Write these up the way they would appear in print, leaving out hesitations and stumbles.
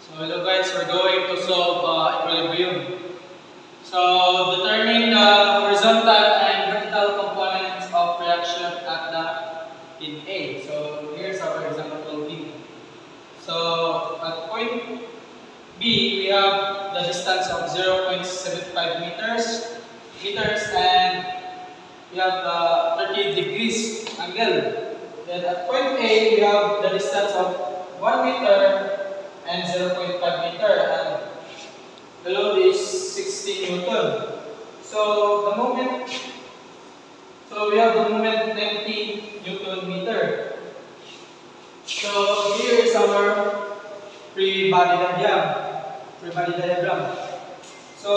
So hello guys, we're going to solve equilibrium. So determine the horizontal and vertical components of reaction at in A. So here's our example B. So at point B, we have the distance of 0.75 meters and we have the 30 degrees angle. Then at point A, we have the distance of 1 meter and 0.5 meter, and the load is 60 Newton. So we have the moment 90 Newton meter. So here is our free body diagram. So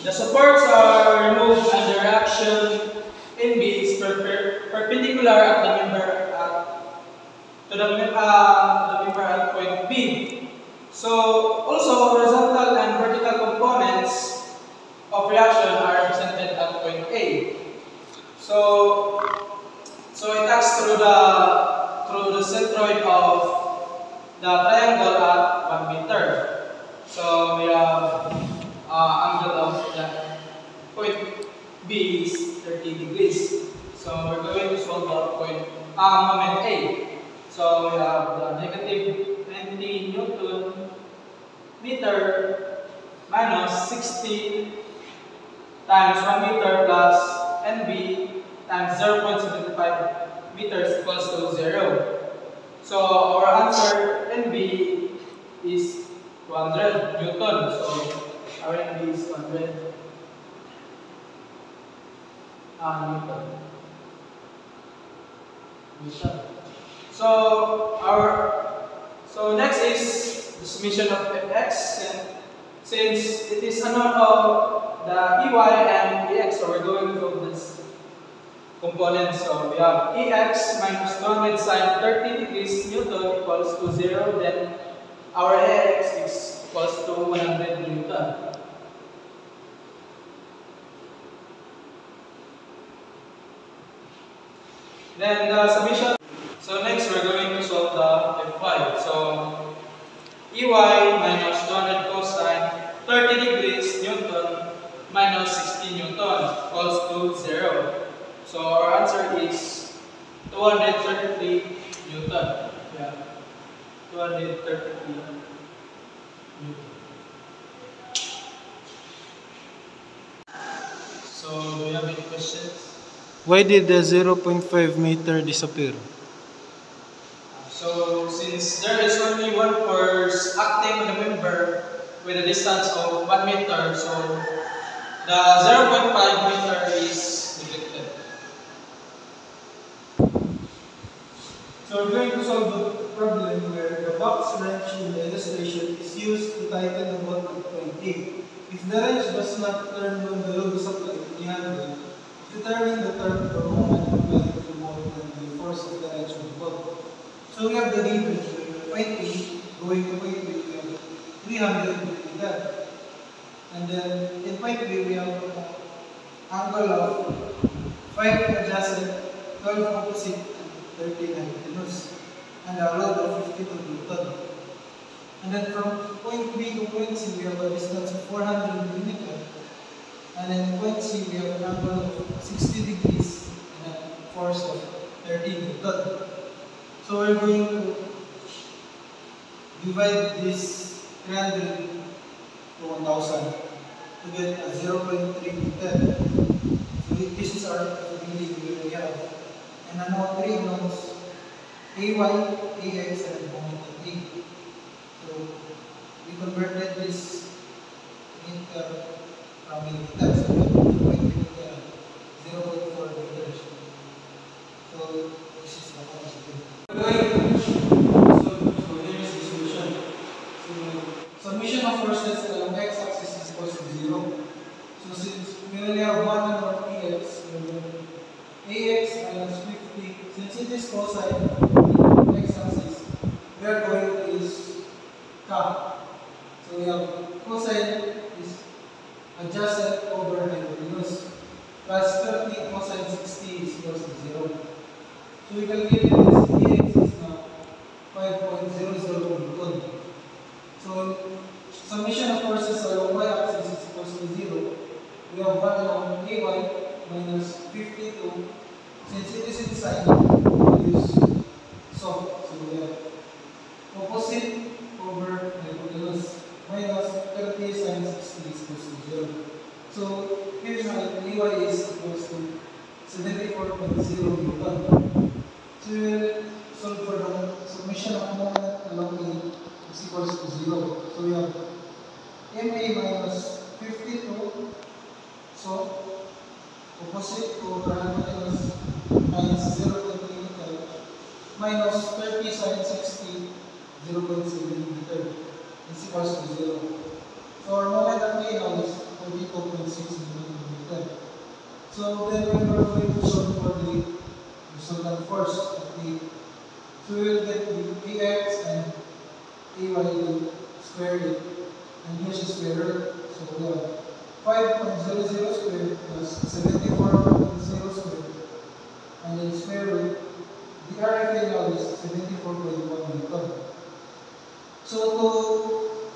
the supports are removed and the reaction in B is perpendicular at the member at point B. So also horizontal and vertical components of reaction are represented at point A. So it acts through the centroid of the triangle at 1 meter. So we have angle of the point B is 30 degrees. So we're going to solve the moment A. So we have the negative 20 Newton meter minus 60 times 1 meter plus NB times 0.75 meters equals to 0. So our answer NB is 200 Newton. So our NB is 200 Newton. So next is the summation of Fx, and since it is unknown of the Ey and Ex, so we're going to solve this component. So we have Ex minus 200 sine 30 degrees Newton equals to 0, then our Ax is equals to 100 Newton. Then the summation. So next we're going to solve the Fy. So Ey minus 200 cosine 30 degrees Newton minus 60 Newton equals to 0. So our answer is 233 Newton. Yeah, 233 Newton. So do you have any questions? Why did the 0.5 meter disappear? So since there is only one force acting on the member with a distance of 1 meter, so the 0.5 meter is neglected. So we're going to solve the problem where the box wrench in the illustration is used to tighten the bolt at point A. If the wrench does not turn when the load is applied to the handle, determine the turn or moment applied to the bolt and the force of the wrench on the bolt. So we have the given point A going to point B, we have 300 millimeter. And then in point B we have an angle of 5 adjacent, 12 opposite, and 13 hypotenuse. And a load of 52 Newton. And then from point B to point C we have a distance of 400 millimeter. And then point C we have an angle of 60 degrees and a force of 13 Newton. So we're going to divide this 300 to 1000 to get a 0.3 meter. So this is our reading we have. And now 3 unknowns, AY, AX, and moment A. So we converted this meter from meters. So we have 0.4 meters. So this is the concept. So here's the solution. So summation of forces along x-axis is equal to 0. So since we only have one number Ax, Ax minus 50. Since it is cosine of x-axis, we are going to use K. So we have cosine is adjacent over hypotenuse plus 30 cosine 60 is equal to 0. So we calculate this Ax is now 5.00 Newton. opposite sign, we use soft. So we have opposite over hypotenuse minus 30 sine 60 is equals to 0. So here my Ey is equals to 74.0 Newton. So we will solve for the summation of moment along A is equals to 0. So we have MA minus 52. So opposite over hypotenuse minus 0.8 minus 30 sine 60, 0.7 meter is equals to 0. So our moment at A now is 42.6 meter. So then when we're going to solve for the resultant force at A, so we will get the AX and AY will square it, and here's the square root. So we have 5.00 squared plus 74.0 squared, and then square root. The RFA now is 74.1 Newton. So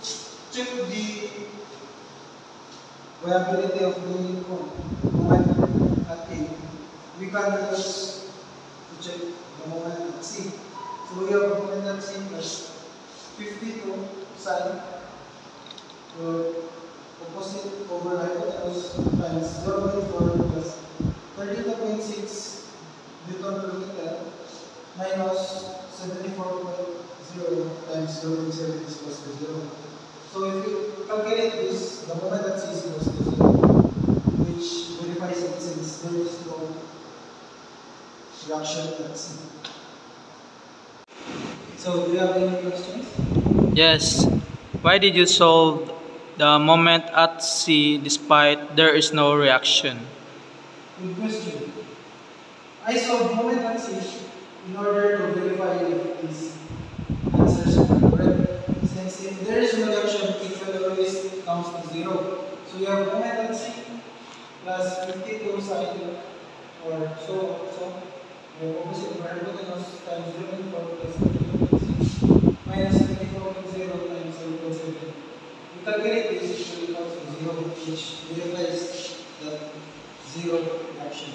to check the viability of the moment at A, we can use to check the moment at C. So we have a moment at C plus 52 sine opposite over hypotenuse times 0.4 plus 32.6 Newton per meter minus 74.0 times 0.7 is equals to 0. So if you calculate this, the moment at C is equals to 0, which verifies it since there is no reaction at C. So do you have any questions? Yes. Why did you solve the moment at C despite there is no reaction? Good question. I solved moment at C in order to verify if these answers are correct. Since if there is no reaction, it will always comes to 0. So you have moment at C plus 52 sine or so the opposite of hypotenuse times 0.4 plus 32.6 minus 24.0 times 0.7. We calculate this, it will comes to 0, which verifies that 0 reaction.